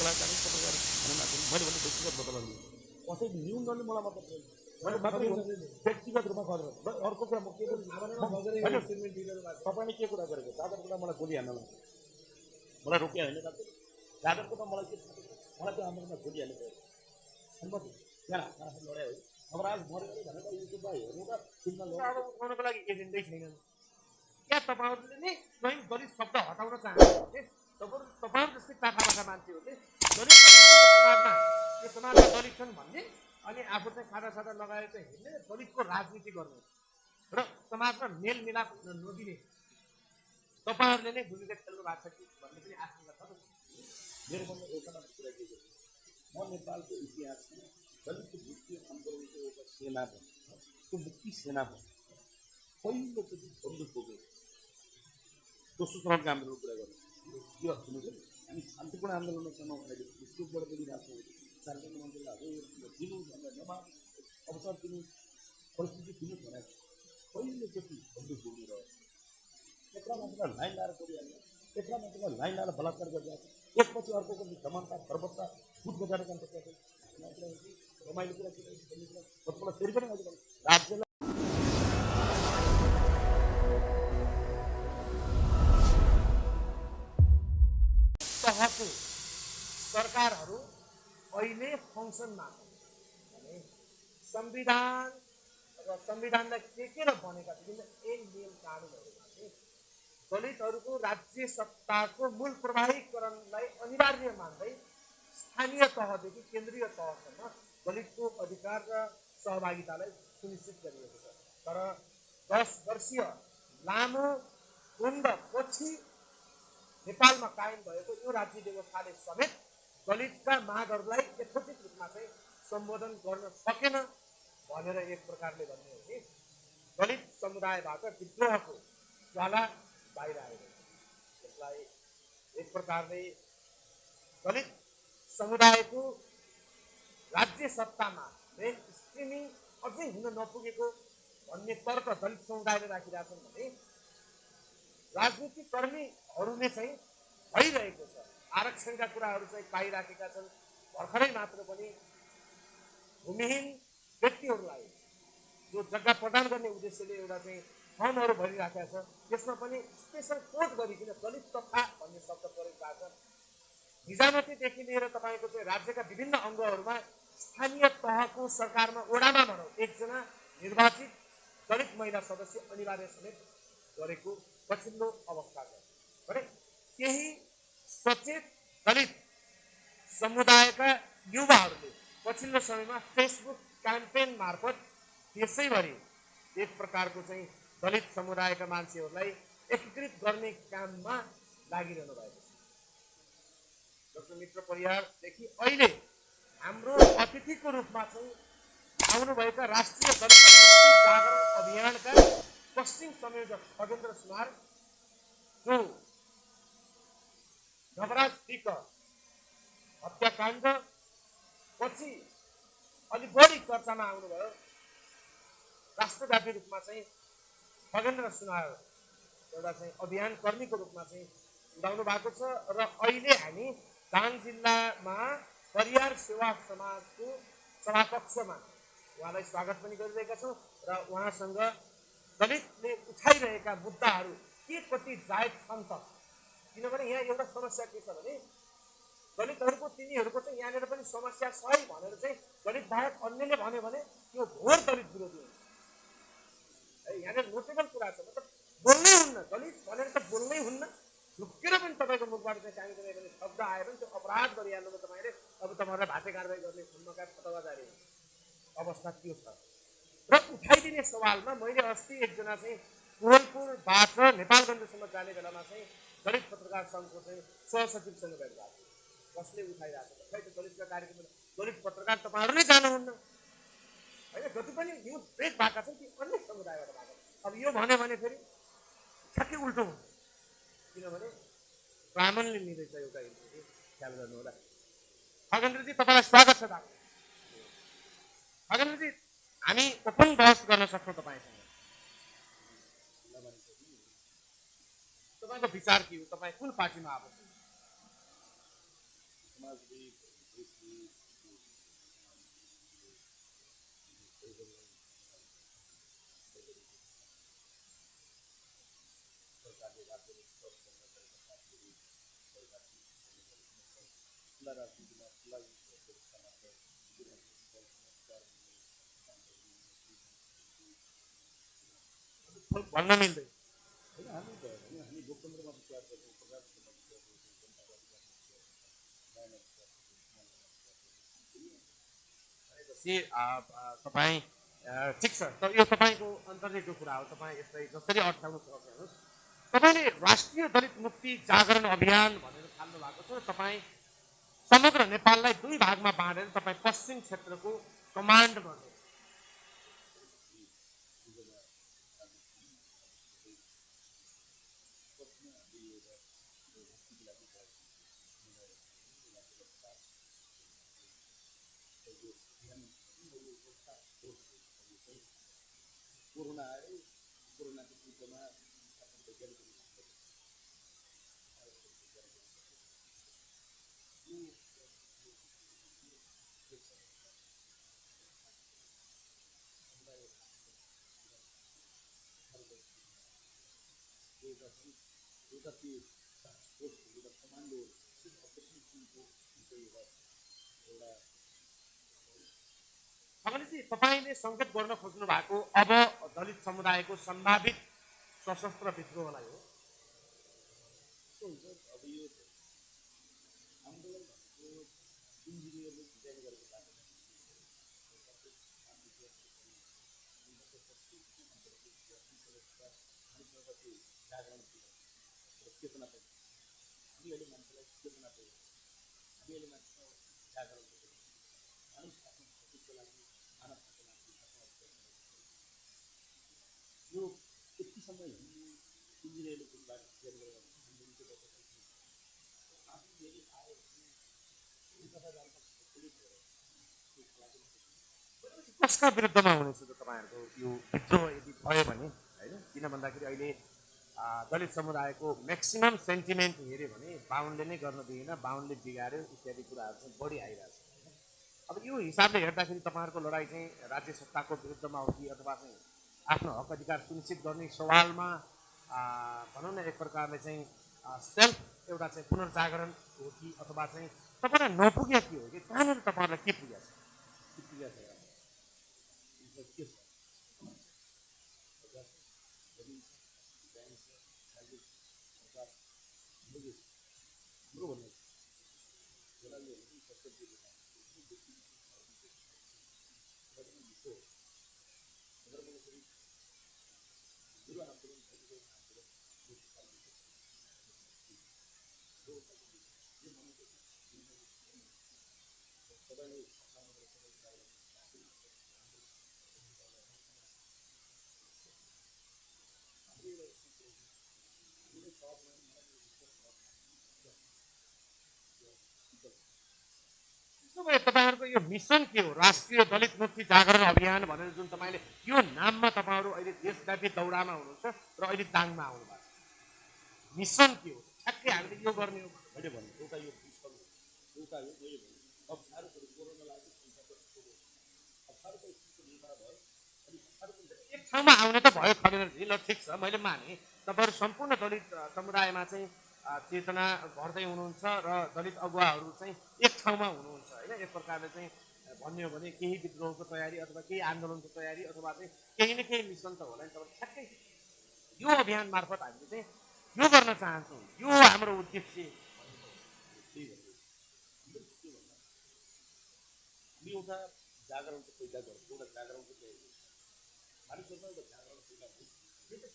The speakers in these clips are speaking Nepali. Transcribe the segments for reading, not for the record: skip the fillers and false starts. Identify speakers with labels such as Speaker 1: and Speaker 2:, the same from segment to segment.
Speaker 1: कलाकारी पत्रकार मैले भने व्यक्तिगत बदला कसै न्यून गर्ने मलाई मतलब छैन। मैले मात्रै व्यक्तिगत रूपमा गरेर अर्को कुरा म के तपाईँले के कुरा गरेको दादर कुरा मलाई गोली हाल्न मलाई रोकिया होइन दादरको त मलाई के मलाई त्यो आन्दोलनमा गोली हाल्नु पऱ्यो त्यहाँ लडाइ हो। अब आज मऱ्यो भनेर युट्युबमा हेर्नु र फिल्ममा उठाउनको लागि एजेन्डै छैन। क्या तपाईँहरूले नै स्वयं दलित शब्द हटाउन चाहनुहुन्छ? तपाईँहरू जस्तै पाखाबाट मान्छेहरूले दलित समाजमा यो समाजमा दलित छन् भन्ने अनि आफू चाहिँ खाजा सादा लगाएर चाहिँ हिँड्ने दलितको राजनीति गर्ने र समाजमा मेलमिलाप हुन नदिने तपाईँहरूले नै भूमिका खेल्नु भएको छ कि भन्ने पनि आशंका छ। मेरो मनमा एउटा मात्र कुरा के छ, म नेपालको इतिहासमा दलित मुक्ति आन्दोलनको एउटा सेना भयो, त्यो मुक्ति सेना भयो पहिलोचोटि बन्दुक बोकेको दोस्रो चरणको आन्दोलनको कुरा गर्नु यो सुन्नुहोस् हामी शान्तिपूर्ण आन्दोलनमा छौँ अहिले स्कुलबाट बोलिरहेको छौँ सार्वजनिक मान्छेलाई दिनु भनेर नमाग अवसर दिनु परिस्थिति दिनु भनेर पहिलोचोटि बन्दुक बोक्नु रह्यो। यत्रो मान्छेलाई लाइन लाएर बोलिहाल्नु, यत्रो मान्छेलाई लाइन लाएर बलात्कार गरिरहेको एकपछि अर्को समानता सर्वत्ता फुट बजाएर जान्छ। रमाइलो कुरा कतिलाई फेरि पनि राज्यलाई तहको सरकारहरू अहिले फङ्सनमा भने संविधान र संविधानलाई के बनेका विभिन्न ऐन नियम कानुनहरूमा चाहिँ दलितहरूको राज्य सत्ताको मूल प्रवाहीकरणलाई अनिवार्य मान्दै स्थानीय तहदेखि केन्द्रीय तहसम्म दलितको अधिकार र सहभागितालाई सुनिश्चित गरिएको छ। तर 10 वर्षीय लामो द्वन्द्वपछि नेपालमा कायम भएको यो राज्य व्यवस्थाले समेत दलितका मागहरूलाई यथोचित रूपमा चाहिँ सम्बोधन गर्न सकेन भनेर एक प्रकारले भन्ने हो कि दलित समुदायबाट विद्रोहको ज्वाला बाहिर आएको छ। यसलाई एक प्रकारले दलित समुदायको राज्य सत्तामा मेन स्ट्रिमिङ अझै हुन नपुगेको भन्ने तर्क दलित समुदायले राखिरहेछन् भने राजनीतिक कर्मीहरूले चाहिँ भइरहेको छ आरक्षणका कुराहरू चाहिँ पाइराखेका छन्। भर्खरै मात्र पनि भूमिहीन व्यक्तिहरूलाई जो जग्गा प्रदान गर्ने उद्देश्यले एउटा चाहिँ फर्महरू भरिराखेका छ त्यसमा पनि स्पेसल कोड गरिकन दलित तथा भन्ने शब्द प्रयोग भएको छ। निजामतीदेखि लिएर तपाईँको चाहिँ राज्यका विभिन्न अङ्गहरूमा स्थानीय तहको सरकारमा ओडामा भनौँ एकजना निर्वाचित दलित महिला सदस्य अनिवार्य समेत गरेको पछिल्लो अवस्था छ भने केही सचेत दलित समुदायका युवाहरूले पछिल्लो समयमा फेसबुक क्याम्पेन मार्फत त्यसैभरि एक प्रकारको चाहिँ दलित समुदायका मान्छेहरूलाई एकीकृत गर्ने काममा लागिरहनु भएको छ। डाक्टर मित्र परियारदेखि अहिले हाम्रो अतिथिको रूपमा चाहिँ आउनुभएका राष्ट्रिय दलित मुक्ति जागरण अभियानका पश्चिम संयोजक खगेन्द्र सुनार जो नवराज विक हत्याकाण्ड पछि अलिक बढी चर्चामा आउनुभयो। राष्ट्रव्यापी रूपमा चाहिँ खगेन्द्र सुनार एउटा चाहिँ अभियान कर्मीको रूपमा चाहिँ उदाउनु भएको छ र अहिले हामी दाङ जिल्लामा परियार सेवा समाजको सभाकक्षमा उहाँलाई स्वागत पनि गरिरहेका छौँ र उहाँसँग दलितले उठाइरहेका मुद्दाहरू के कति जायज छन् त, किनभने यहाँ एउटा समस्या के छ भने दलितहरूको तिनीहरूको चाहिँ यहाँनिर पनि समस्या छ है भनेर चाहिँ दलित बाहेक अन्यले भन्यो भने त्यो घोर दलित विरोधी हुन्छ। यहाँनिर नोटेबल कुरा छ, मतलब बोल्नै हुन्न, दलित भनेर त बोल्नै हुन्न, झुक्केर पनि तपाईँको मुखबाट चाहिँ काहीँ कुनै पनि शब्द आयो भने त्यो अपराध गरिहाल्नुमा तपाईँले अब तपाईँहरूलाई भाटे कारवाही गर्ने खुम्मका फतवाजारी अवस्था त्यो छ। र उठाइदिने सवालमा मैले अस्ति एकजना चाहिँ कोहलपुरबाट नेपालगञ्जसम्म जाने बेलामा चाहिँ दलित पत्रकार सङ्घको चाहिँ सहसचिवसँग भेट भएको थियो, कसले उठाइरहेको छ खै त्यो दलितका कार्यक्रम दलित पत्रकार तपाईँहरू नै जानुहुन्न होइन, जति पनि न्युज ब्रेक भएका छन् ती अन्य समुदायबाट भएको। अब यो भन्यो भने फेरि ठ्याक्कै उल्टो हुन्छ, किनभने ब्राह्मणले लिँदैछ एउटा इन्टरभ्यू, ख्याल गर्नु होला। खगेन्द्रजी तपाईँलाई स्वागत छ। खगेन्द्रजी हामी ओपन बहस गर्न सक्छौँ तपाईँसँग, तपाईँको विचार के हो, तपाईँ कुन पार्टीमा आबद्ध? भन्न मिल्दैन। भनेपछि तपाईँ ठिक छ, तर यो तपाईँको अन्तर्निहित कुरा हो। तपाईँ यसलाई जसरी अर्थाउनु सक्छ हेर्नुहोस्, तपाईँले राष्ट्रिय दलित मुक्ति जागरण अभियान भनेर थाल्नु भएको छ। तपाईँ समग्र नेपाललाई दुई भागमा बाँडेर तपाईँ पश्चिम क्षेत्रको कमान्ड गर्ने। भनेपछि तपाईँले सङ्केत गर्न खोज्नु भएको अब दलित समुदायको सम्भावित सशस्त्र विद्रोहलाई हो। कसका विरुद्धमा हुनेछ त तपाईँहरूको यो विद्रोह यदि भयो भने, होइन? किन भन्दाखेरि अहिले दलित समुदायको म्याक्सिमम सेन्टिमेन्ट हेऱ्यो भने बाहुनले नै गर्न दिएन, बाहुनले बिगाऱ्यो इत्यादि कुराहरू चाहिँ बढी आइरहेछ। अब यो हिसाबले हेर्दाखेरि तपाईँहरूको लडाइँ चाहिँ राज्य सत्ताको विरुद्धमा हो कि अथवा चाहिँ आफ्नो हक अधिकार सुनिश्चित गर्ने सवालमा भनौँ न एक प्रकारले चाहिँ सेल्फ एउटा चाहिँ पुनर्जागरण हो कि अथवा चाहिँ तपाईँलाई नपुग्या के हो कि कहाँनिर तपाईँहरूलाई के पुग्या छ? तपाईँहरूको यो मिसन के हो? राष्ट्रिय दलित मुक्ति जागरण अभियान भनेर जुन तपाईँले यो नाममा तपाईँहरू अहिले देशव्यापी दौडामा हुनुहुन्छ र अहिले दाङमा आउनु भएको छ, मिसन के हो? ठ्याक्कै हामीले यो गर्ने हो मैले भने एउटा यो एक ठाउँमा आउने त भयो खगेन्द्रजी, ल ठिक छ, मैले माने तपाईँहरू सम्पूर्ण दलित समुदायमा चाहिँ चेतना गर्दै हुनुहुन्छ र दलित अगुवाहरू चाहिँ एक ठाउँमा हुनुहुन्छ, होइन? एक प्रकारले चाहिँ भन्ने हो भने केही विद्रोहको तयारी अथवा केही आन्दोलनको तयारी अथवा चाहिँ केही न केही मिसन त होला नि तपाईँ ठ्याक्कै। यो अभियान मार्फत हामीले चाहिँ यो गर्न चाहन्छौँ, यो हाम्रो उद्देश्य। एउटा जागरणको पैदा गर्छ, एउटा जागरणको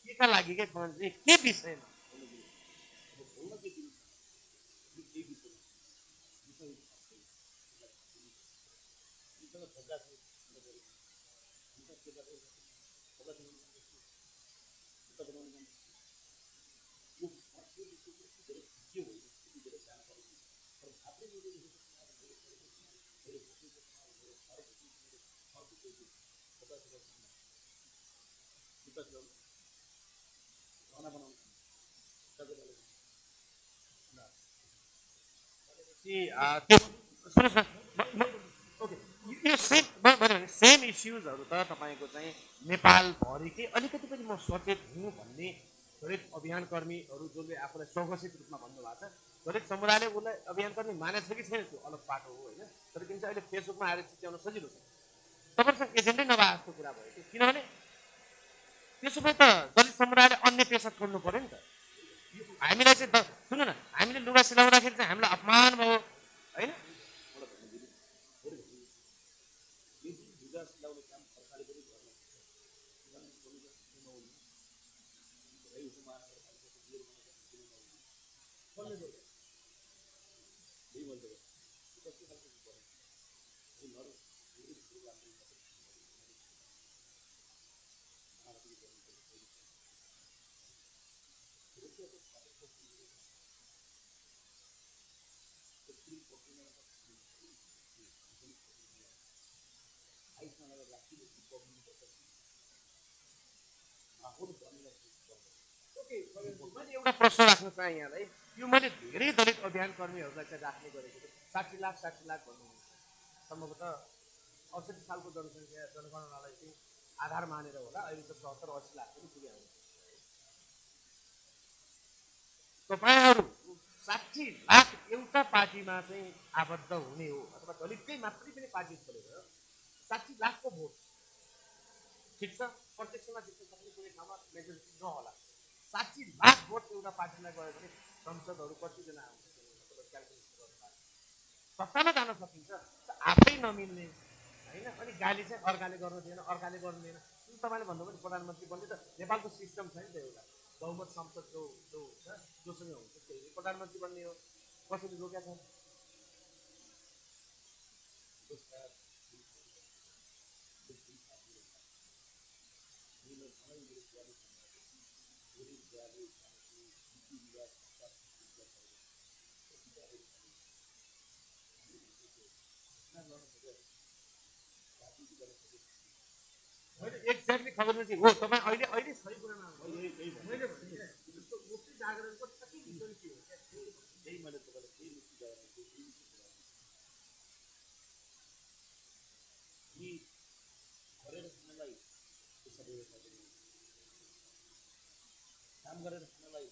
Speaker 1: केका लागि के के विषयमा कि त्यो सुन्नुहोस् न ओके यो सेम मैले सेम इस्युजहरू त तपाईँको चाहिँ नेपालभरिकै अलिकति पनि म सचेत हुँ भन्ने दलित अभियान कर्मीहरू जसले आफूलाई स्वघोषित रूपमा भन्नुभएको छ दलित समुदायले उसलाई अभियान कर्मी मानेको छ कि छैन त्यो अलग पाटो हो होइन तर किन चाहिँ अहिले फेसबुकमा आएर चिच्याउन सजिलो छ तपाईँसँग एजेन्टै नभए जस्तो कुरा भयो कि किनभने त्यसो भए त दलित समुदायले अन्य पेसा छोड्नु पऱ्यो नि त हामीलाई चाहिँ सुन्नु न हामीले लुगा सिलाउँदाखेरि चाहिँ हामीलाई अपमान भयो होइन मैले एउटा प्रश्न राख्न चाहेँ यहाँलाई यो मैले धेरै दलित अभियान कर्मीहरूलाई चाहिँ राख्ने गरेको छु 60 लाख भन्नुहुन्छ सम्भवतः 68 सालको जनसङ्ख्या जनगणनालाई चाहिँ आधार मानेर होला अहिले त 70-80 लाख पनि पुगिहाल्छ तपाईँहरू 60 लाख एउटा पार्टीमा चाहिँ आबद्ध हुने हो अथवा दलितकै मात्रै पनि पार्टी खोलेर 60 लाखको भोट ठिक छ प्रत्यक्षमा जित्न सक्ने कुनै ठाउँमा मेजोरिटी नहोला 60 लाख भोट एउटा पार्टीलाई गयो भने संसदहरू कतिजना आउँछ सत्तामा जान सकिन्छ आफै नमिल्ने होइन अनि गाली चाहिँ अर्काले गर्नु दिएन अर्काले गर्नु दिएन तपाईँले भन्नुभयो नि प्रधानमन्त्री बन्ने त नेपालको सिस्टम छ नि त एउटा बहुमत संसद जो हुन्छ जोसँग हुन्छ त्यही प्रधानमन्त्री बन्ने हो कसैले रोकेका छन् मैले एक्ज्याक्टली खबर चाहिँ हो तपाईँ अहिले अहिले सही कुरामा मैले भने जस्तो मुक्ति जागरणको कति विषय के हो त्यही मैले तपाईँलाई केही मुक्ति जागरणको यी गरेर खानलाई त्यसरी काम गरेर खानलाई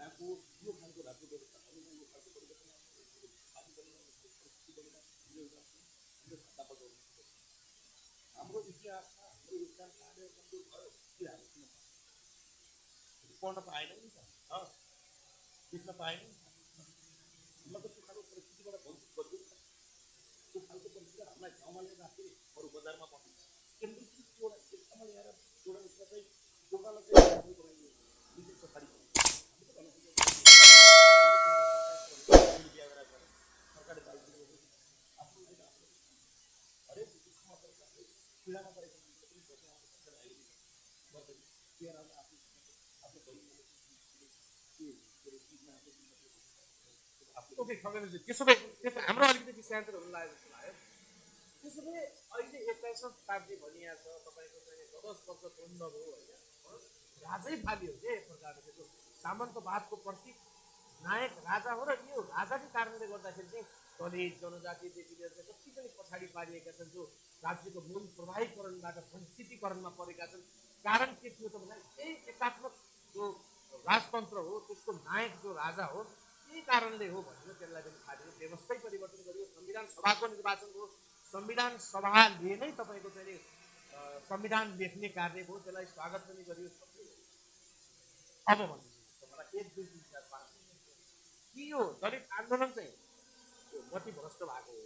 Speaker 1: यहाँको यो खालको राज्य व्यवस्था यो खालको परिवर्तन हाम्रो इतिहासमा हाम्रो योगदान कहाँनिर कमजोर भयो कि हामी पढ्न पाएन नि त बुझ्न पाएन नि मतलब त्यो खालको परिस्थितिबाट वञ्चित गरिदियो नि त त्यो खालको परिस्थिति हामीलाई ठाउँमा लिएर राख्यो अरू बजारमा बस्नु केन्द्रीकृत एउटा एक ठाउँमा ल्याएर एउटा उसमा चाहिँ जोगालाई चाहिँ बनाइयो विशेष पछाडि सरकारले दायित्व आफ्नो हरेक पीडामा परेको ओके खगेन्द्रजी त्यसो भए हाम्रो अलिकति विषयान्तर हुन लाग्यो जस्तो लाग्यो त्यसो भए अहिले 21औं शताब्दी भनिया छ तपाईँको चाहिँ 10 वर्ष पूर्ण भयो होइन राजै फालियो के एक प्रकारले त्यो सामन्तवादको प्रतीक नायक राजा हो र यो राजाकै कारणले गर्दाखेरि चाहिँ दलित जनजातिदेखि लिएर चाहिँ जति पनि पछाडि पारिएका छन् जो राज्यको मूल प्रभावीकरणबाट वञ्चितीकरणमा परेका छन् कारण के थियो त भन्दा यही एकात्मक जो राजतन्त्र हो त्यसको नायक जो राजा हो यही कारणले हो भनेर त्यसलाई पनि थाहा व्यवस्थै परिवर्तन गरियो संविधान सभाको निर्वाचन हो संविधान सभाले नै तपाईँको चाहिँ संविधान लेख्ने कार्य हो त्यसलाई स्वागत पनि गरियो अब भन्नुहोस् मलाई 1 2 3 4 5 कि यो दलित आन्दोलन चाहिँ मतिभ्रष्ट भएको हो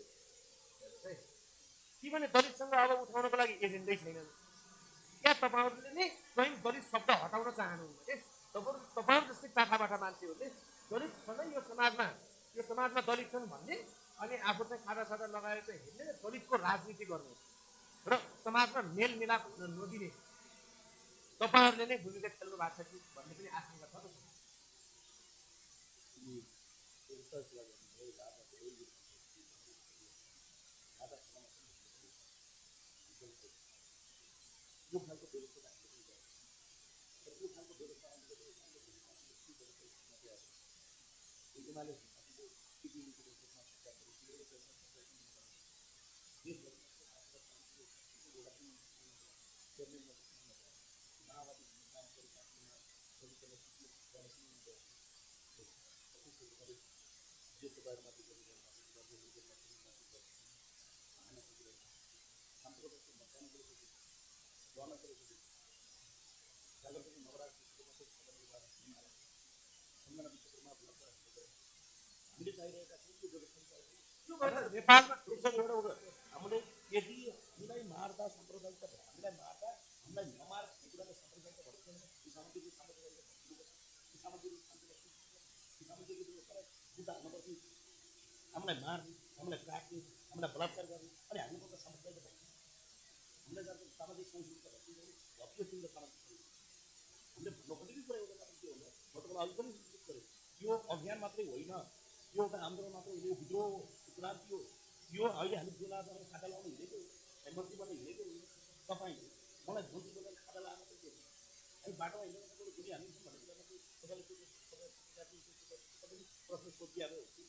Speaker 1: कि भने दलितसँग अब उठाउनको लागि एजेन्डै छैन या तपाईँहरूले नै स्वयं दलित शब्द हटाउन चाहनुहुन्न के तपाईँहरू जस्तै पाखाबाट मान्छेहरूले दलित छँदै यो समाजमा दलित छन् भन्ने अनि आफू चाहिँ खाजा सादा लगाएर चाहिँ हिँड्ने दलितको राजनीति गर्नु र समाजमा मेलमिलाप हुन नदिने तपाईँहरूले नै भूमिका खेल्नु भएको छ कि भन्ने पनि आशंका छ यो खालको व्यवस्था यो खालको व्यवस्था एमाले नेपालमा हामीले यदि हामीलाई मार्दा साम्प्रदायिक हामीलाई मार्दा हामीलाई नमार कुराको साम्प्रदायिक हामीलाई मार्ने हामीलाई काट्ने हामीलाई बलात्कार गर्ने अनि हामीले त साम्प्रदायिक हामीलाई जस्तो सामाजिक संस्कृति हामीले भन्नु खोजेको कुरा एउटा कारण के हो म तपाईँलाई अघि पनि सूचित गरेँ यो अभियान मात्रै होइन यो एउटा आन्दोलन मात्रै होइन यो विद्रोह क्रान्ति हो यो अहिले हामी जुन खाता लगाउनु हिँडेको मन्त्रीबाट हिँडेको तपाईँले मलाई मन्त्री बोलाएर खाता लगाएर चाहिँ हामी बाटोमा हिँडेर तपाईँले गोली हालिन्छौँ भन्ने कुरा तपाईँले प्रश्न सोधिहाल्यो हामी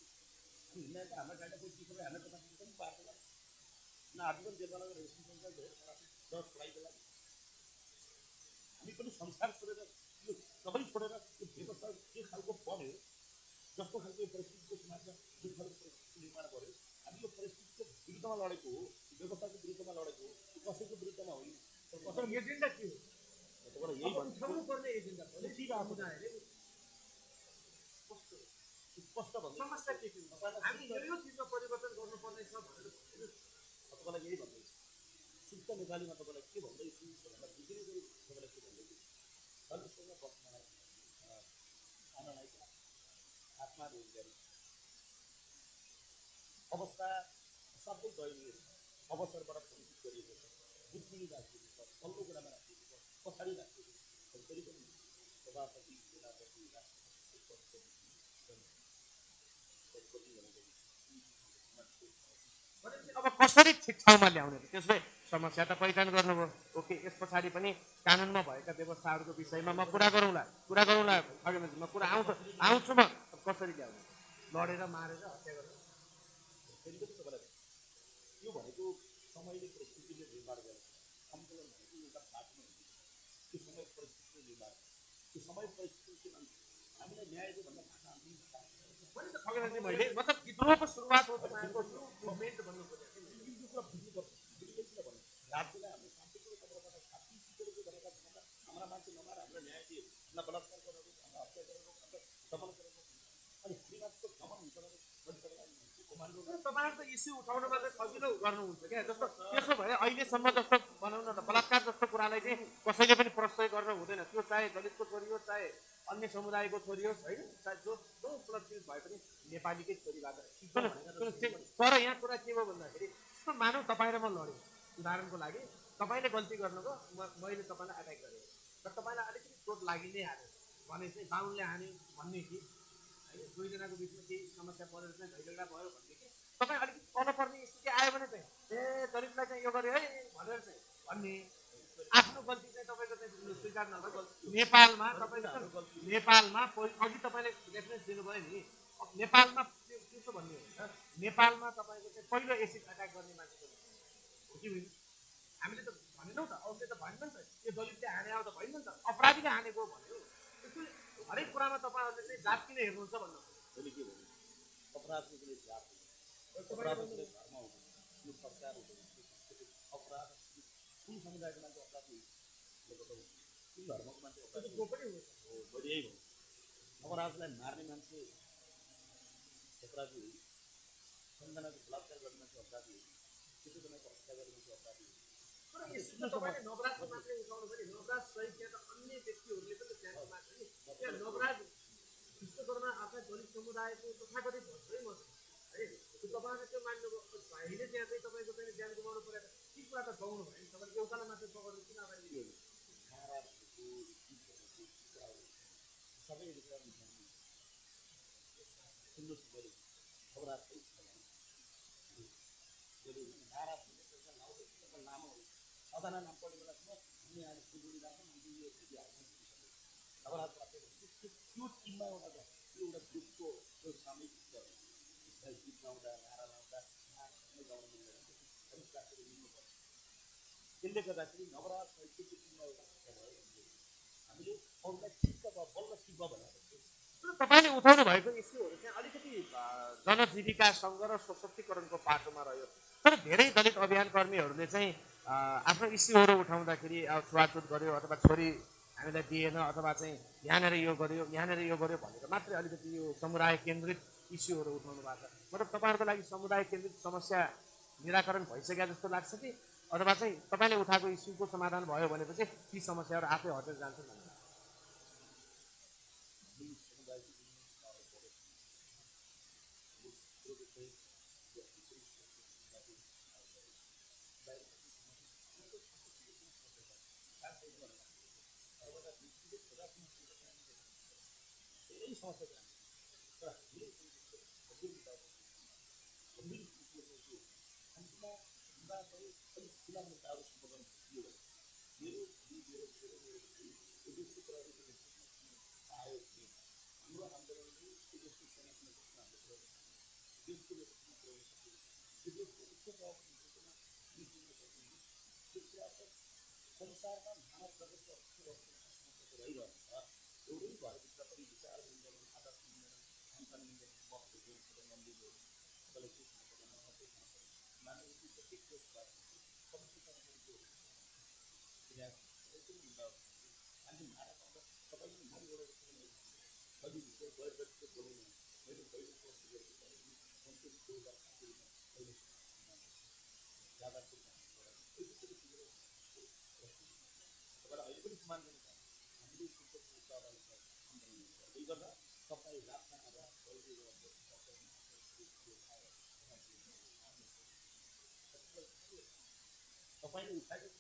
Speaker 1: हिँड्दा त हाम्रो गाडीको टिकट हाल्न तपाईँ पनि पार्छ न आजकल जेलमा रेस्ट्रिक्सन 10 फ्लाइटको लागि हामी पनि संसार छोडेर यो सबै छोडेर यो व्यवस्था के खालको पर्यो जस्तो खालको परिस्थितिको समाजमा जुन खालको परिस्थिति निर्माण गर्यो हामी यो परिस्थितिको विरुद्धमा लडेको हो व्यवस्थाको विरुद्धमा लडेको हो कसैको विरुद्धमा होइन कसैको एजेन्डा के हो तपाईँलाई यही भन्नु पर्ने एजेन्डा स्पष्ट भन्नु समस्या के हो हामी यो चिजमा परिवर्तन गर्नुपर्ने छ भनेर तपाईँलाई यही भन्दैछु शुद्ध नेपालीमा तपाईँलाई के भन्दैछु भनेर बुझिने गरी तपाईँलाई के भन्दैछु दलितसँग बस्नलाई खानलाई आत्मा रोजगारी अवस्था सबै दयनीय अवसरबाट वञ्चित गरिएको छ बुद्धिनी राखिएको छ पल्लो कुरामा राखिएको छ पछाडि राखिएको छ फेरि पनि सभापति सेनापति अब कसरी ठिक ठाउँमा ल्याउने त्यसो भए समस्या त पहिचान गर्नुभयो ओके यस पछाडि पनि कानुनमा भएका व्यवस्थाहरूको विषयमा म कुरा गरौँला म कुरा आउँछु म कसरी ल्याउने लडेर मारेर हत्या गरेर फेरि पनि तपाईँलाई यो भनेको समयले परिस्थितिले निर्माण गरेको आन्दोलन भनेको एउटा बाटो त्यो समय परिस्थितिले निर्माण त्यो समय परिस्थिति हामीलाई न्यायको भन्दा मैले मतलब विद्रोहको सुरुवात हो तपाईँको मुभमेन्ट भन्नु पर्यो राज्यलाई हाम्रो शान्तिको तर्फबाट शान्ति सिकेको भनेका छन् हाम्रा मान्छे नमार हाम्रो न्याय दिए हामीलाई बलात्कार गरेर हामीलाई हत्या गरेर हामीलाई दमन गरेर अनि हामीमाथिको दमन हुन्छ भने तपाईँहरूको इस्यु उठाउनमा चाहिँ सजिलो गर्नुहुन्छ क्या जस्तो त्यसो भए अहिलेसम्म जस्तो भनौँ न बलात्कार जस्तो कुरालाई चाहिँ कसैले पनि प्रश्रय गर्न हुँदैन त्यो चाहे दलितको छोरी होस् चाहे अन्य समुदायको छोरी होस् होइन चाहे जो उपलब्धि भए पनि नेपालीकै छोरीबाट तर यहाँ कुरा के भयो भन्दाखेरि जस्तो मानौँ तपाईँ र म लड्यौँ उदाहरणको लागि तपाईँले गल्ती गर्नुभयो मैले तपाईँलाई एट्याक गरेँ र तपाईँलाई अलिकति चोट लागि नै हाल्यो भने चाहिँ बाहुनले हान्यो भन्ने कि होइन दुईजनाको बिचमा केही समस्या परेर चाहिँ झैझगडा भयो भन्ने कि तपाईँ अलिकति तल पर्ने स्थिति आयो भने चाहिँ दलितलाई चाहिँ यो गर्यो है भनेर चाहिँ भन्ने आफ्नो गल्ती चाहिँ तपाईँको चाहिँ स्वीकार नभएको नेपालमा तपाईँको नेपालमा अघि तपाईँले रेफरेन्स दिनुभयो नि नेपालमा के भन्ने हो नेपालमा तपाईँको चाहिँ पहिलो एसिड एट्याक गर्ने मान्छे हो कि होइन हामीले त भनेनौँ त अरूले त भनेन नि त यो दलितले हाने आउँदा भएन नि त अपराधीले हानेको भन्यो हरेक कुरामा तपाईँहरूले चाहिँ जात किन हेर्नुहुन्छ भन्नु अहिले के भन्नु अपराधको कुनै जात अपराधको कुनै धर्म हुँदैन यो सरकार हुँदैन अपराध कुन समुदायको मान्छे अपराधी कुन धर्मको मान्छे अपराधी हो मैले यही भन्छु अपराधलाई मार्ने मान्छे अपराधी हो संजनाको बलात्कार गर्ने मान्छे अपराधी हो त्यसैजनाको हत्या गर्ने मान्छे अपराधी हो यसको तपाईँले नवराज मात्रै उठाउनु भने नवराज सहित त्यहाँ त अन्य व्यक्तिहरूले पनि त्यहाँको मात्र नि त्यहाँ नवराज विश्वकर्मा आफ्नै दलित समुदायको तथाकथित भन्छै म है तपाईँले त्यो मान्नुभयो भाइले त्यहाँ चाहिँ तपाईँको चाहिँ ज्यान गुमाउनु परेको ती कुरा त गाउनु भयो नि तपाईँले एउटालाई मात्रै पकाउनु किन अगाडि
Speaker 2: सबै सुन्नुहोस् बरु नवराज लामो अदाना नाम पढ्ने बेला हामी आज सिलगढी जान्छ नवरात्र त्यो टिममा एउटा ग्रुपको त्यो सामूहिक गीत गाउँदा नारा लाउँदा गाउनु मिल्दैन त्यसले गर्दाखेरि नवरात्र साहित्यको टिममा एउटा हामीले अरूलाई ठिक्क बल्ल ठिक भयो भनेर
Speaker 1: तपाईँले उठाउनु भएको इस्युहरू चाहिँ अलिकति जनजीविका सङ्घ र सशक्तिकरणको पाटोमा रह्यो तर धेरै दलित अभियान कर्मीहरूले चाहिँ आफ्नो इस्युहरू उठाउँदाखेरि छुवाछुत गर्यो अथवा छोरी हामीलाई दिएन अथवा चाहिँ यहाँनिर यो गर्यो भनेर मात्रै अलिकति यो समुदाय केन्द्रित इस्युहरू उठाउनु भएको छ मतलब तपाईँहरूको लागि समुदाय केन्द्रित समस्या निराकरण भइसक्यो जस्तो लाग्छ कि अथवा चाहिँ तपाईँले उठाएको इस्युको समाधान भयो भनेपछि ती समस्याहरू आफै हटेर जान्छन् भन्ने
Speaker 2: संसारमा मानव जगतको रहिरहेको छ एउटै घरभित्र पनि विचार मिल्दैन खाता मिल्दैन खानपान मिल्दैन बस्नु मन्दिरहरू कसले के तपाईँले उठाएको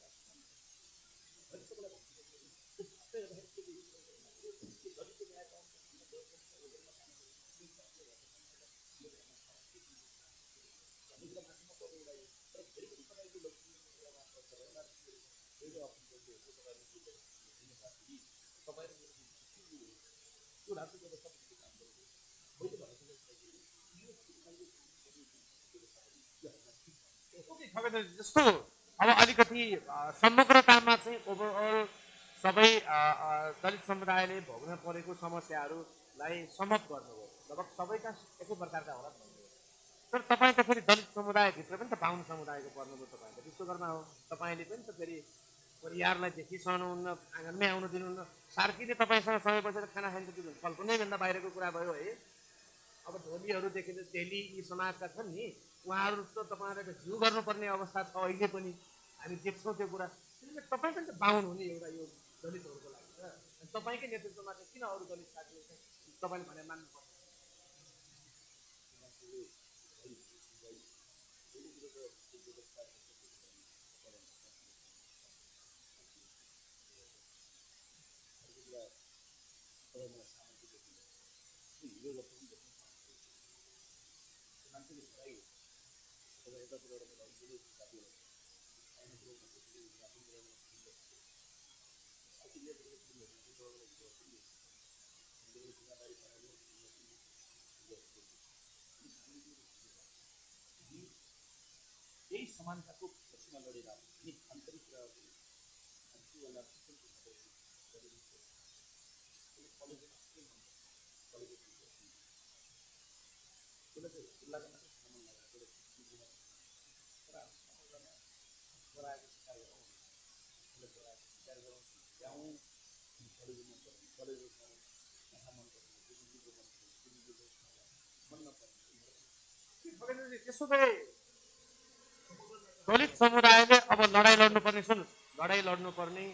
Speaker 1: जस्तो अब अलिकति समग्रतामा चाहिँ ओभरअल सबै दलित समुदायले भोग्न परेको समस्याहरूलाई समप गर्नुभयो लगभग सबैका एकै प्रकारका होला भन्नुभयो तर तपाईँ त फेरि दलित समुदायभित्र पनि त बाहुन समुदायको पर्नुभयो तपाईँ त विश्वकर्मा हो तपाईँले पनि त फेरि परिवारलाई देखिसहनुहुन्न आँगनमै आउनु दिनुहुन्न सार्कीले तपाईँसँग समय बसेर खाना खान्छ त्यो कल्पनैभन्दा बाहिरको कुरा भयो है अब धोलीहरूदेखि तेली यी समाजका छन् नि उहाँहरू त तपाईँलाई त जिउ गर्नुपर्ने अवस्था छ अहिले पनि हामी देख्छौँ त्यो कुरा त्यसले तपाईँ पनि त बाहुन हुने एउटा यो दलितहरूको लागि छ तपाईँकै नेतृत्वमा चाहिँ किन अरू दलित साथीहरू चाहिँ तपाईँले भने मान्नुपर्छ
Speaker 2: यही समानताको पक्षमा लडेर अनि आन्तरिक र
Speaker 1: त्यसो भए दलित समुदायले अब लडाइँ लड्नुपर्ने सुन लडाइँ लड्नुपर्ने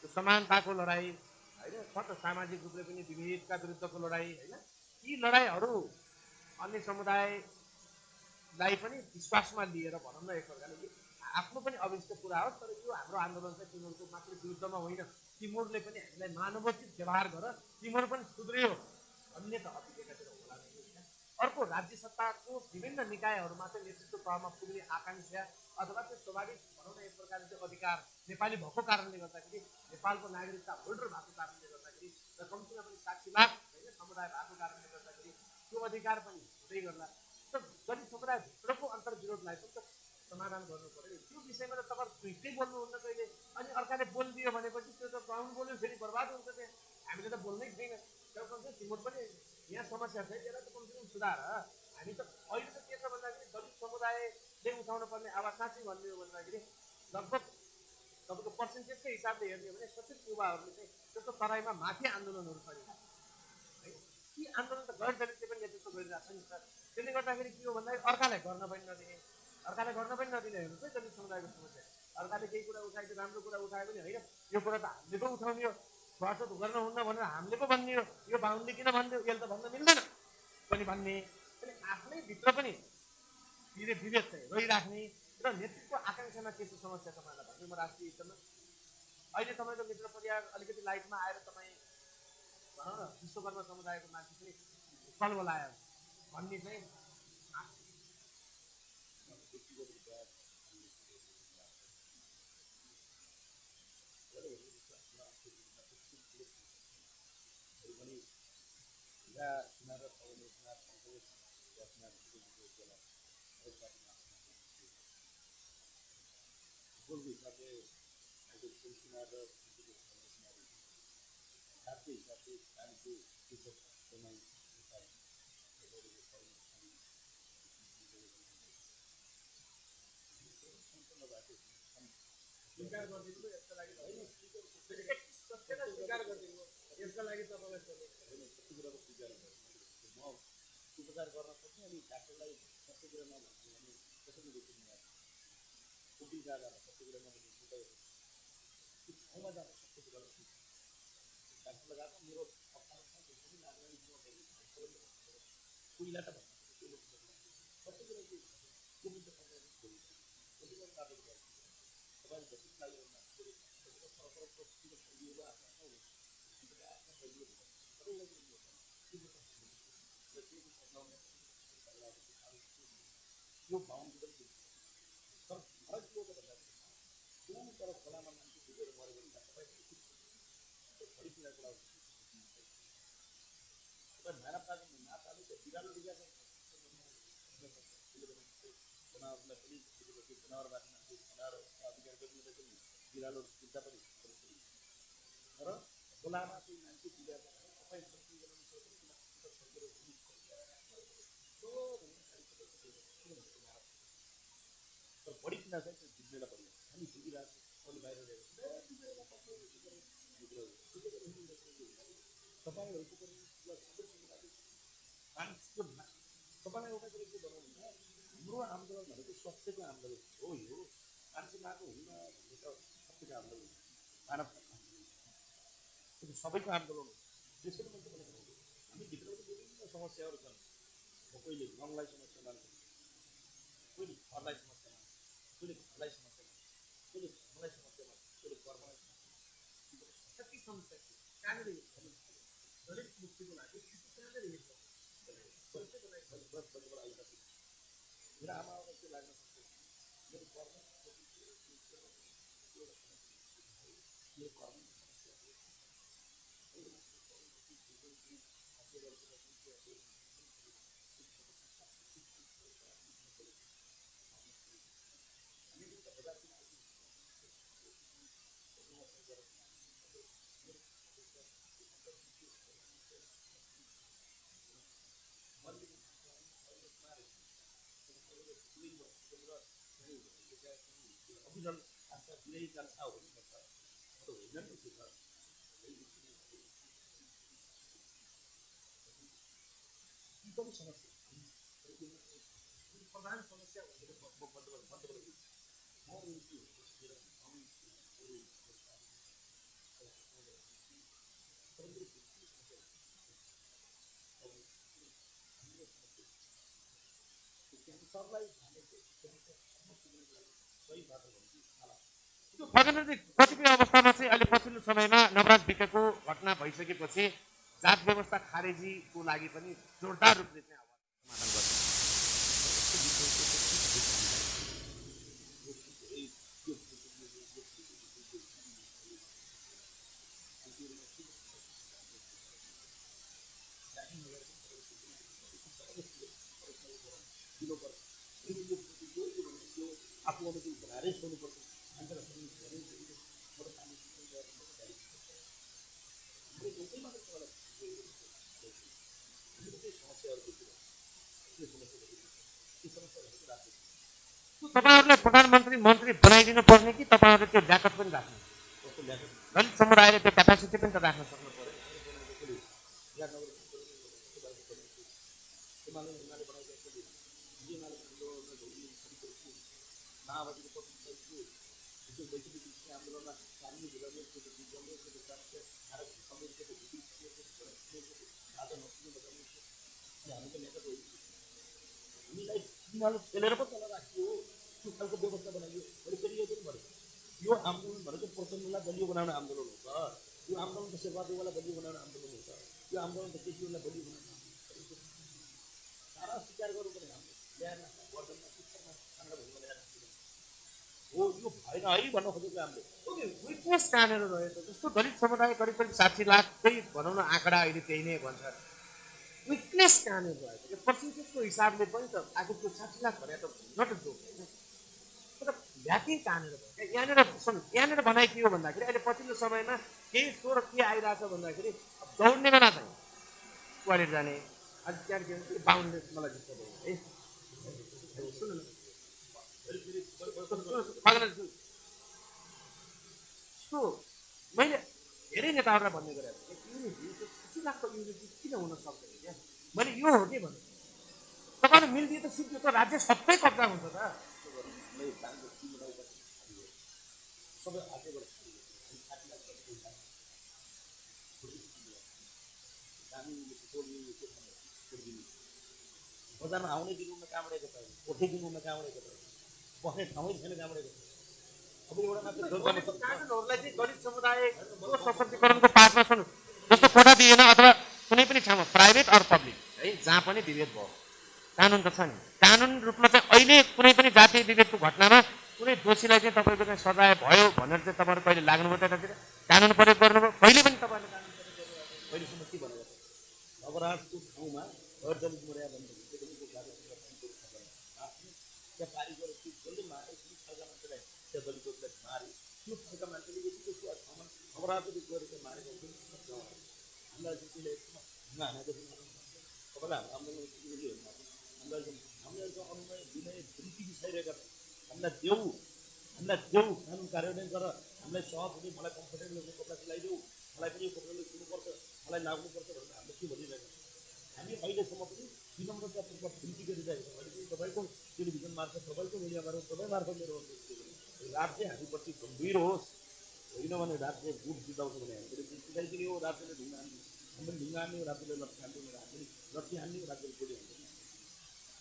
Speaker 1: त्यो समानताको लडाइँ होइन छ त सामाजिक रूपले पनि विभेदका विरुद्धको लडाइँ होइन यी लडाइँहरू अन्य समुदायलाई पनि विश्वासमा लिएर भनौँ न एक प्रकारले आफ्नो पनि अभिष्ट कुरा हो तर यो हाम्रो आन्दोलन चाहिँ तिमीहरूको मात्र विरुद्धमा होइन तिमीहरूले पनि हामीलाई मानवोचित व्यवहार गर तिमीहरू पनि सुध्रियो अन्य त अभिज्ञतातिर होला नै होइन अर्को राज्य सत्ताको विभिन्न निकायहरूमा चाहिँ नेतृत्व तहमा पुग्ने आकाङ्क्षा अथवा त्यो स्वाभाविक भनौँ न एक प्रकारले चाहिँ अधिकार नेपाली भएको कारणले गर्दाखेरि नेपालको नागरिकता होल्डर भएको कारणले गर्दाखेरि र कम्तीमा पनि 60 लाख होइन समुदाय भएको कारणले गर्दाखेरि त्यो अधिकार पनि हुँदै गर्ला त दलित समुदायभित्रको अन्तर्विरोधलाई पनि त समाधान गर्नु पर्यो त्यो विषयमा त तपाईँ झुइकै बोल्नुहुन्न कहिले अनि अर्काले बोलिदियो भनेपछि त्यो त ग्राउन्ड बोल्यो फेरि बर्बाद हुन्छ त्यहाँ हामीले त बोल्नै छैन त्यो तिम्रो पनि यहाँ समस्या छ यसलाई त कमसेकम सुधार हामी त अहिले त के छ भन्दाखेरि दलित समुदायले उठाउनु पर्ने आवाज साँच्चै भन्ने हो भन्दाखेरि लगभग तपाईँको पर्सेन्टेजकै हिसाबले हेर्ने हो भने सचेत युवाहरूले चाहिँ त्यस्तो तराईमा माथि आन्दोलनहरू गरिरहेको है ती आन्दोलन त गैर दलितले पनि नेतृत्व गरिरहेको छ नि सर त्यसले गर्दाखेरि के हो भन्दाखेरि अर्कालाई गर्न पनि नदिने हेर्नुहोस् है दलित समुदायको समस्या अर्काले केही कुरा उठायो राम्रो कुरा उठायो भने होइन यो कुरा त हामीले पो उठाउने हो छुवाछुत गर्नुहुन्न भनेर हामीले पो भन्ने हो यो बाहुनले किन भन्यो यसले त भन्न मिल्दैन पनि भन्ने अनि आफ्नै भित्र पनि विभेद चाहिँ रहिराख्ने र नेतृत्व आकाङ्क्षामा के छ समस्या तपाईँलाई भन्ने म राष्ट्रिय स्तरमा अहिले तपाईँको मित्र परिवार अलिकति लाइटमा आएर तपाईँ भनौँ न विश्वकर्मा समुदायको मान्छे चाहिँ फल बोलायो भन्ने चाहिँ
Speaker 2: फुटबलको हिसाबले अहिले फुलसिना र हातको हिसाबले पानीको कृषक कमाइ
Speaker 1: स्वीकार गरिदिनु यसका लागि होइन स्वीकार गरिदिनु यसका लागि तपाईँलाई
Speaker 2: कति कुराको स्वीकार म उपचार गर्न सक्ने अनि डाक्टरलाई सबै कुरा नभन्छु भने कसरी देखिनु उकिल जाँदा सबै कुरा नभन्छु ठाउँमा जाँदा सबै कुरा डाक्टर लगाएको मेरो अप्ठ्यारो छ पनि लाग्दैन कोइला त सबै कुरा के कोभिड त तपाईँले जति लाग्यो यो भाउन तर फरक के हो त भन्दा कुन तर खोलामा मान्छे डुबेर मऱ्यो भने तपाईँ बढी कुरा कुरा तपाईँ मानव पाल्नु नाताले चाहिँ बिरालो बिगार्नु जनावरलाई पनि जनावरबाट जनावर अधिकार गरिदिँदैछ नि बिरालो चिन्ता पनि तर खोलामा चाहिँ मान्छे बिगार्छ तपाईँ तर बढी किन चाहिँ जित्नेलाई पर्यो हामी जितिरहेको अहिले बाहिर तपाईँलाई एउटा कुरो के बनाउनु हाम्रो आन्दोलन भनेको स्वास्थ्यको आन्दोलन हो यो मान्छे मार्नु हुन्न भन्ने त सबैको आन्दोलन मानव सबैको आन्दोलन हो त्यसरी मान्छे भनेको हामी भित्र पनि विभिन्न समस्याहरू छन् कोहीले रङलाई समस्या मान्छ कोहीले घरलाई समस्या मान्छ कोहीले घरलाई समस्या मान्छ कोहीले धर्मलाई समस्या मान्छ कोहीले कर्मलाई
Speaker 1: कति समस्या कहाँनिर दलित मुक्तिको लागि कहाँनिर
Speaker 2: मेरो आमालाई के लाग्न सक्छ मेरो कर्म मेरो कर्म अभिजन आशा दिनै जान्छ हुनुपर्छ होइन नि त्यो छ पनि समस्या
Speaker 1: प्रधान समस्या भनेको खगेन्द्रजी कतिपय अवस्थामा चाहिँ अहिले पछिल्लो समयमा नवराज विकको घटना भइसकेपछि जात व्यवस्था खारेजीको लागि पनि जोरदार रूपले चाहिँ आवाज समाधान गर्छ।
Speaker 2: आफूबाट चाहिँ भनारै सोध्नुपर्छ
Speaker 1: तपाईँहरूलाई प्रधानमन्त्री मन्त्री बनाइदिनु पर्ने कि तपाईँहरूले त्यो ब्याकअप पनि राख्नु दलित समुदायले त्यो क्यापासिटी पनि त राख्न सक्नु पर्यो।
Speaker 2: खेलेर पो तल राखियो त्यो खालको व्यवस्था बनाइयो अनि फेरि यो पनि भन्यो यो आन्दोलन भनेको प्रचण्डलाई बलियो बनाउने आन्दोलन हो त यो आन्दोलन त शेरबहादुरलाई बलियो बनाउने आन्दोलन हो त यो आन्दोलन त केसीलाई बलियो बनाउने सारा स्वीकार गर्नु पर्ने हाम्रो ल्याएर वर्धनमा शिक्षामा खाना भूमिका ल्याएर हो यो भएन है भन्न खोजेको हामीले
Speaker 1: विटनेस कहाँनिर रह्यो त जस्तो दलित समुदाय करिब करिब 60 लाखकै भनौँ न आँकडा अहिले त्यही नै भन्छ। विटनेस कहाँनिर रह्यो त्यो पर्सेन्टेजको हिसाबले पनि त आखिर त्यो 60 लाख भने त नट जोक तर भ्याटी कहाँनिर भयो यहाँनिर भनाइ के हो भन्दाखेरि अहिले पछिल्लो समयमा केही स्वर के आइरहेछ भन्दाखेरि दौड्ने बेला चाहिँ क्वारेट जाने अलिक त्यहाँदेखि बााउन्डले मलाई जस्तो भयो है सुन्नु न मैले धेरै नेताहरूलाई भन्ने गरेको युनिटी 60 लाखको युनिटी किन हुन सक्दैन क्या मैले यो हो कि भन्नु तपाईँहरू मिलिदिए त सिद्धि त राज्य सबै कब्जा हुन्छ त
Speaker 2: सबै हातैबाट बजारमा आउने दिनुहुन्न कहाँबाट तपाईँ कोठे दिनुहुन्न कहाँबाट तपाईँ बस्ने ठाउँै छैन कहाँबाट अब एउटा मात्र
Speaker 1: कानुनहरूलाई चाहिँ दलित समुदायको सशक्तिकरणको पासमा छन् जस्तो कोठा दिएन अथवा कुनै पनि ठाउँमा प्राइभेट अर पब्लिक है जहाँ पनि विभेद भयो कानुन त छ नि कानुन रूपमा चाहिँ अहिले कुनै पनि जातीय विभेदको घटनामा कुनै दोषीलाई चाहिँ तपाईँको चाहिँ सजाय भयो भनेर चाहिँ तपाईँहरू कहिले लाग्नुभयो त्यतातिर कानुन प्रयोग गर्नुभयो कहिले पनि तपाईँहरूले कानुन प्रयोग गर्नुभयो
Speaker 2: अहिलेसम्म के भनेको नवराजको ठाउँमा दलित मर्यादा भन्ने त्यहाँ पारी गरेर त्यो जसले मारे त्यो खालका मान्छेलाई त्यहाँ दलितहरूलाई मारे त्यो खालका मान्छेले यतिको ठाउँमा नवराजले गरेर मारेको हुन्छ हामीलाई चाहिँ त्यसले हानेको तपाईँलाई हाम्रो आन्दोलन हामीलाई अनुनय विनय वृत्ति बिसाइरहेका हामीलाई देऊ कानुन कार्यान्वयन गर हामीलाई सहज हुने मलाई कम्फर्टेबल हुने कपडा सिलाइदेऊ मलाई पनि यो कपडाले किन्नुपर्छ मलाई लाग्नुपर्छ भनेर हामीले के भनिरहेका हामी अहिलेसम्म पनि विनम्रतापूर्वक विन्ती गरिरहेको छौँ। अहिले तपाईँको टेलिभिजन मार्फत तपाईँको मिडिया मार्फत तपाईँ मार्फत मेरो राज्य हामीप्रति गम्भीर होस् होइन भने राज्य गुट जिताउँछ भने हामीले गुट जिताइदिने हो राज्यले ढुङ्गा हान्ने हामीले ढुङ्गा हान्ने हो राज्यले लट्ठी हान्ने हामीले लट्ठी हान्ने हो राज्यले गोली हान्ने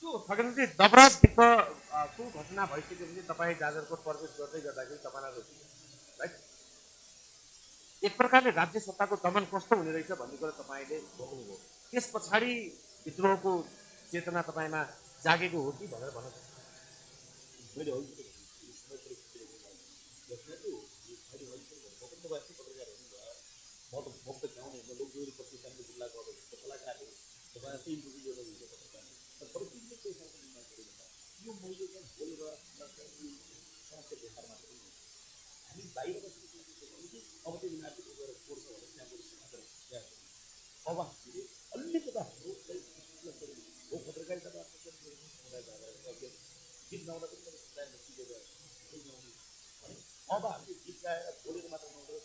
Speaker 1: त्यो खगेन्द्रजी दबराज विकको घटना भइसकेपछि तपाईँ जाजरकोट प्रवेश गर्दै गर्दाखेरि तपाईँलाई राइट एक प्रकारले राज्य सत्ताको दमन कस्तो हुने रहेछ भन्ने कुरा तपाईँले भन्नुभयो त्यस पछाडि विद्रोहको चेतना तपाईँमा जागेको हो कि भनेर भन्न सक्छु
Speaker 2: मैले म त भक्त गाउने लोकदोरी प्रतिष्ठानको जिल्लाको कलाकार हो तपाईँ चाहिँ इन्टरभ्यू गरेर हुन्छ परिस्थितिले त्यो खालको निर्माण गरेको छ यो मैले चाहिँ बोलेर समस्या देखाएर मात्र हामी बाहिर बसेको अब त्यो नाति गएर कोर्छ भने त्यहाँ परिस्थिति अब अलिकता हो पत्रकारिता गीत गाउँदा पनि अब हामीले गीत गाएर बोलेर मात्र नहुँदो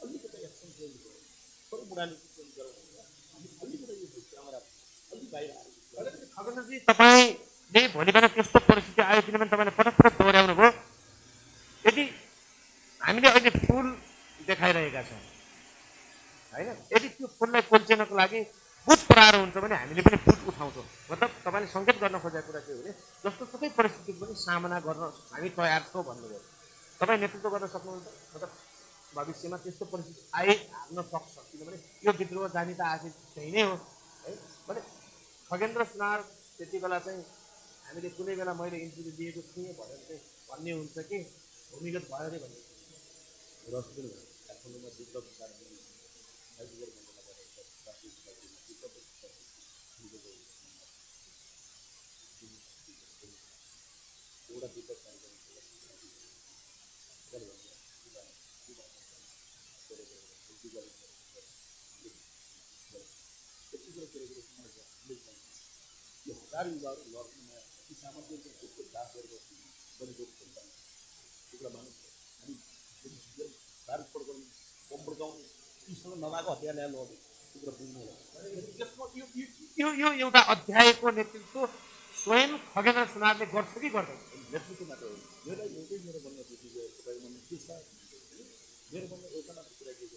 Speaker 2: अलिकता एक्सन चेन्ज गर्यो तर बुढाले चेन्ज गराउनु हामी अलिकता यो क्यामेरा अलिक बाहिर आयो
Speaker 1: खगेन्द्रजी तपाईँले भोलि बेला त्यस्तो परिस्थिति आयो किनभने तपाईँले पटक पटक दोहोऱ्याउनु भयो लागि बुथ प्रहार हुन्छ भने हामीले पनि बुथ उठाउँछौँ। मतलब तपाईँले सङ्केत गर्न खोजेको कुरा के हो भने जस्तो सुकै परिस्थितिको पनि सामना गर्न हामी तयार छौँ भन्नुभयो। तपाईँ नेतृत्व गर्न सक्नुहुन्छ। मतलब भविष्यमा त्यस्तो परिस्थिति आइहाल्न सक्छ, किनभने यो विद्रोह जाने त आखिर त्यही नै हो है। भने खगेन्द्र सुनार त्यति बेला चाहिँ हामीले कुनै बेला मैले इन्टरभ्यू दिएको थिएँ भनेर चाहिँ भन्ने हुन्छ कि भूमिगत भयो अरे भन्ने
Speaker 2: काठमाडौँमा विप्लव एउटा विप्लव यो हजार युवाहरू लड्नुमा ती सामग्रीको त्यसको दास गरेको बनेको टुक्रा मानिस हामी भारत पड्काउने बम पड्काउने तीसँग नभएको हतियार ल्याएर लड्यो टुक्रा बुझ्नु होला।
Speaker 1: त्यसको यो एउटा अध्यायको नेतृत्व स्वयं खगेन्द्र सुनारले गर्छ कि गर्दैन?
Speaker 2: नेतृत्व मात्र हो। यसलाई एउटै मेरो भन्ने तपाईँको मन के छ, मेरो भन्ने एउटा मात्र कुरा के छ,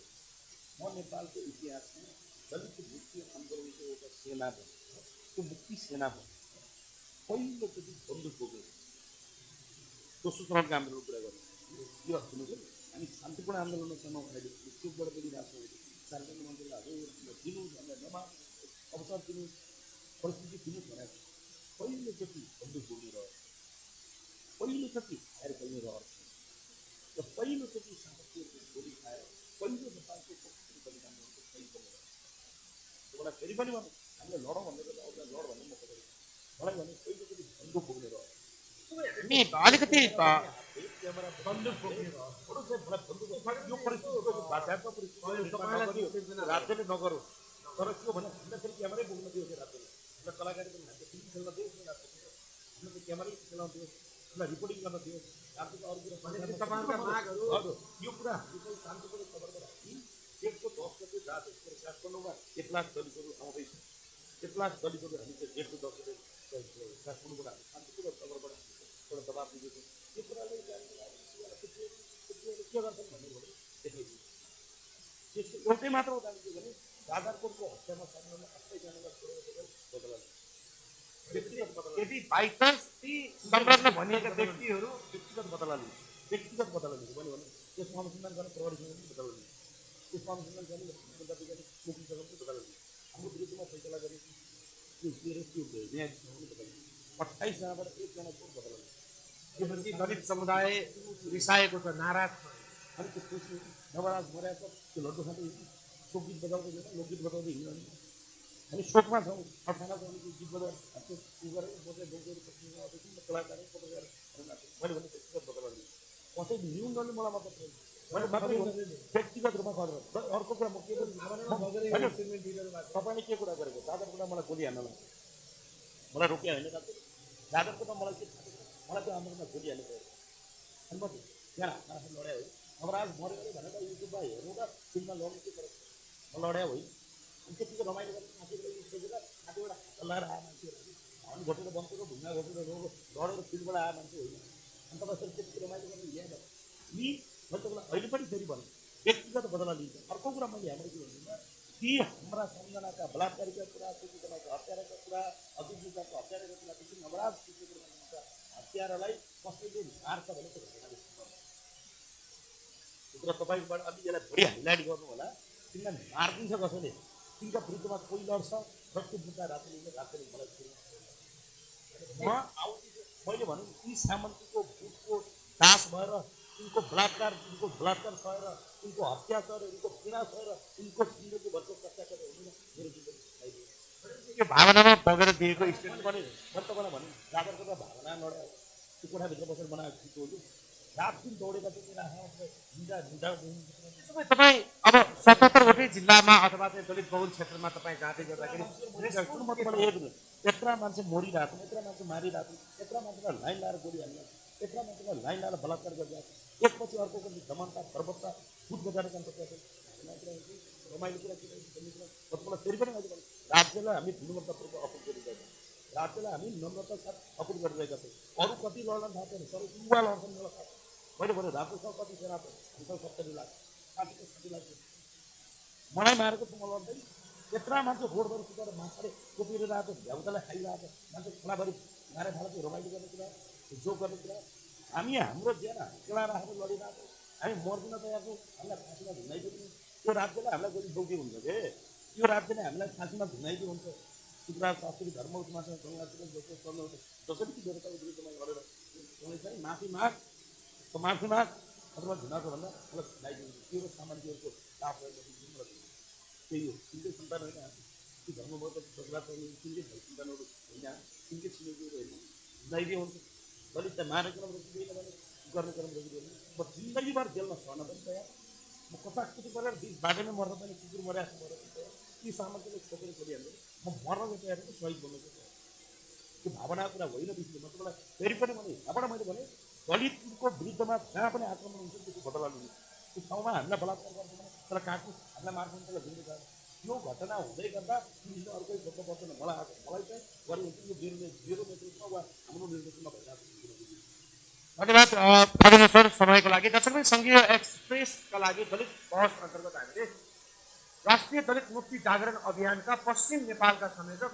Speaker 2: म नेपालको इतिहासमा दलित मुक्ति आन्दोलनको एउटा सेना भयो, त्यो मुक्ति सेना भयो। पहिलोचोटि बन्दुक बोकेको दोस्रो चरणको आन्दोलनको कुरा गर्नु यो सुन्नु, हामी शान्तिपूर्ण आन्दोलनमा चलाउँ अहिले चुपबाट बोलिरहेको छौँ। सार्वजनिक मन्त्रीलाई हजुर दिनु भनेर नमा अवसर दिनु परिस्थिति दिनु भनेर पहिलोचोटि बन्दुक बोक्ने रह्यो, पहिलोचोटि फायर खेल्ने रह्यो र पहिलोचोटि सामग्रीको गोली खाएर पहिलो नेपालको बलिदान गर्नुको एउटा फेरि पनि भने हामीले लडौँ भनेर अरूलाई लड भन्ने म पछाडि मलाई भने पहिलोचोटि बन्दुक बोक्ने रह्यो।
Speaker 1: अलिकति
Speaker 2: बन्दुक बोक्ने रह्यो यो परिस्थिति राज्यले नगरोस्, तर के हो भने हामीलाई फेरि क्यामेरै बोक्न दियो राज्यले, हामीलाई कलाकारी पनि हामीले फिल्म खेल्न दियो, हामीले क्यामेरै खेलाउन दियो, हामीलाई रिपोर्टिङ गर्न दियो। राज्यको अरू कुरा हजुर यो कुरा हामीले शान्तिपूर्ण खबरबाट हामी 110 गते जात काठमाडौँमा 1 लाख दलितहरू आउँदैछ, 1 लाख दलितहरू हामी चाहिँ 110 गते काठमाडौँबाट शान्तिपूर्ण खबरबाट एउटा दबाब दिएको यो कुराले के गर्छन् भन्ने हो देखेको त्यसको एउटै मात्र उदाहरण के भने जाजरकोटको हत्यामा संलग्न 8 जनालाई छोडेर बदला
Speaker 1: यदि बाइचान्स ती संलग्न भनिएका व्यक्तिहरू
Speaker 2: व्यक्तिगत बदला लिन्छ, व्यक्तिगत बदला लिन्छ भने त्यसमा अनुसन्धान गर्ने प्रहरीसँग पनि बदला लिन्छ, त्यसमा अनुसन्धान गर्ने जनताधिकारी चौकीसँग पनि बदला लिन्छ। हाम्रो विरुद्धमा फैसला गरेको त्यो न्यायाधीशसँग पनि बदला लिन्छ। 28 जनाबाट 1 जनाको बदला लिन्छ।
Speaker 1: त्यसपछि दलित समुदाय रिसाएको छ, नाराज छ।
Speaker 2: अनि त्यसपछि नवराज मर्याएको त्यो लड्डु खाँदै शोकगीत बजाउँदै लोकगीत बजाउँदै हिँड्नु हामी शोकमा छौँ। अठाना गीत बजाएर त्यो गरेर बजाएर कलाकार पत्रकार मैले भने व्यक्तिगत बदला लिन्छ। कसैले न्युन गर्ने मलाई मतलब छैन, मैले मात्रै व्यक्तिगत रूपमा गरेर अर्को कुरा म के तपाईँले के कुरा गरेको जाजरकोटमा मलाई गोली हान्न लाग्यो, मलाई रोकिया होइन जाजरकोटमा मलाई के मलाई त्यो आन्दोलनमा गोली हाल्नु पऱ्यो अनि म त्यहाँ लड्या होइन। नवराज मऱ्यो अरे भनेर युट्युबमा हेर्नु र फिल्ममा लड्नु के पऱ्यो, म लड्या होइन। अनि त्यतिको रमाइलो गरेर साथीबाट सोचेर साथीबाट लगाएर आए मान्छेहरू अनि घोटेर बन्चेको ढुङ्गा घोटेर लडेर फिल्डबाट आए मान्छे होइन। अनि तपाईँ फेरि त्यतिको रमाइलो गरेर ल्याएर यी मैले तपाईँलाई अहिले पनि फेरि भने व्यक्तिगत बदला लिन्छ। अर्को कुरा मैले हाम्रो के भन्दिनँ ती हाम्रा सम्झनाका बलात्कारीका कुरा, त्यतिबेलाको हत्याराका कुरा, अतिथिको हत्याराका कुरादेखि नवराज हत्यारालाई कसैले मार्छ भने त्यो कुरा तपाईँबाट अलि यसलाई बढी हाइलाइट गर्नु होला। तिनीलाई मारिदिन्छ कसैले, तिनका विरुद्धमा कोही लड्छ र त्यो मुद्दा राज्यले मलाई मैले भने यी सामन्तीको भूतको दास भएर उनको बलात्कार सहेर उनको हत्या सहेर उनको पीडा सहेर उनको जिन्दगी भरको चर्चा गरेर हुँदैन मेरो जिन्दगी खाइदियो।
Speaker 1: यो भावनामा बगेर दिएको
Speaker 2: स्टेटमेन्ट पनि मैले तपाईँलाई भने जाजरकोटमा भावना लड्यो त्यो कोठाभित्र बसेर बनाएको चिज हो। रात दिन दौडेका
Speaker 1: तपाईँ अब 77वटै जिल्लामा अथवा चाहिँ दलित बहुल क्षेत्रमा तपाईँ जाँदै गर्दाखेरि
Speaker 2: यत्र मान्छे मरिरहेको छ, यत्र मान्छे मारिरहेको छ, यत्र मान्छेलाई लाइन लाएर गोली हाल्नु, यत्र मान्छेलाई लाइन लाएर बलात्कार गरिरहेको छ, एकपछि अर्को दमनता सर्वत्ता फुट बजाएर जान्छ। रमाइलो कुरा के मलाई फेरि पनि मैले भने राज्यलाई हामी गुणवत्तापूर्वक अपुट गरिरहेका छौँ, राज्यलाई हामी नम्रता साथ अपुट गरिरहेका छौँ। अरू कति लड्न थाहा छैन, तर युवा लड्छन् मलाई थाहा छ। मैले भने राज्यसँग कति सेना छ, 70 लाख 60 लाख मलाई मारेको छु म लड्दैन यत्रा मान्छे रोडभरि सुतेर माछाले कोपिरहेको भ्याउतालाई खाइरहेको मान्छे खोलाभरि मारे फालेको रमाइलो गर्ने कुरा जोक गर्ने कुरा हामी हाम्रो ज्यान केला राखेर लडिरहेको हामी मर्दिन तयारको हामीलाई फाँसीमा झुन्डाइदिनु त्यो राज्यले हामीलाई गरी बोकी हुन्छ के यो राज्यले हामीलाई फाँसीमा झुन्डाइदिनु हुन्छ शुक्र शास्त्री धर्म मात्र जसरी कि बेरोजगारी विरुद्धमा गरेर चाहिँ माफी माग अथवा झुनाको भन्दा मलाई झुन्डाइदिनु त्यो सामान्यहरूको लाभ त्यही हो तिनकै सन्तान होइन कि धर्मबाट बसोबास गर्ने तिनकै भाइ सन्तानहरू होइन तिनकै छिमेकीहरू होइन झुन्डाइदियो हुन्छ दलित मारे क्रम रोकिँदैन भने गर्ने क्रम रोकिँदैन म जिन्दगीभर जेलमा सर्न पनि तयार म कताकति गरेर बिच बाटोमै मर्न पनि कुकुर मर्या जस्तो मर्न पनि तयार ती सामग्रीले छोपेर छोडिहाल्नु म मर्न चाहिँ तयार छु सहिद बन्नु चाहिँ तयार त्यो भावनाको कुरा होइन बिचले म तपाईँलाई फेरि पनि भने यहाँबाट मैले भने दलितको विरुद्धमा जहाँ पनि आक्रमण हुन्छ त्यसको बदला लिनु त्यो ठाउँमा हामीलाई बलात्कार गर्छ भने त्यसलाई काट्नु हामीलाई मार्नु त्यसलाई जिन्दगी जान्छ यो घटना हुँदै गर्दा तिमीले अर्कै सोध्नु पर्दैन मलाई चाहिँ गरी हुन्छ यो मेरो नेतृत्वमा वा हाम्रो निर्देशनमा भइरहेको
Speaker 1: धन्यवाद खगेन्द्र सर समयको लागि। दर्शकले सङ्घीय एक्सप्रेसका लागि दलित बहस अन्तर्गत हामीले राष्ट्रिय दलित मुक्ति जागरण अभियानका पश्चिम नेपालका संयोजक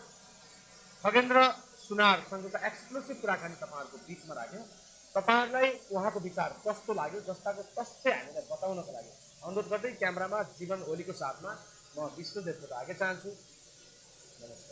Speaker 1: खगेन्द्र सुनारसँगको एक्सक्लुसिभ कुराकानी तपाईँहरूको बिचमा राख्यौँ। तपाईँहरूलाई उहाँको विचार कस्तो लाग्यो जस्ताको तथ्य हामीलाई बताउनको लागि अनुरोध गर्दै क्यामेरामा जीवन ओलीको साथमा म विष्णुदेव आगे चाहन्छु। नमस्कार।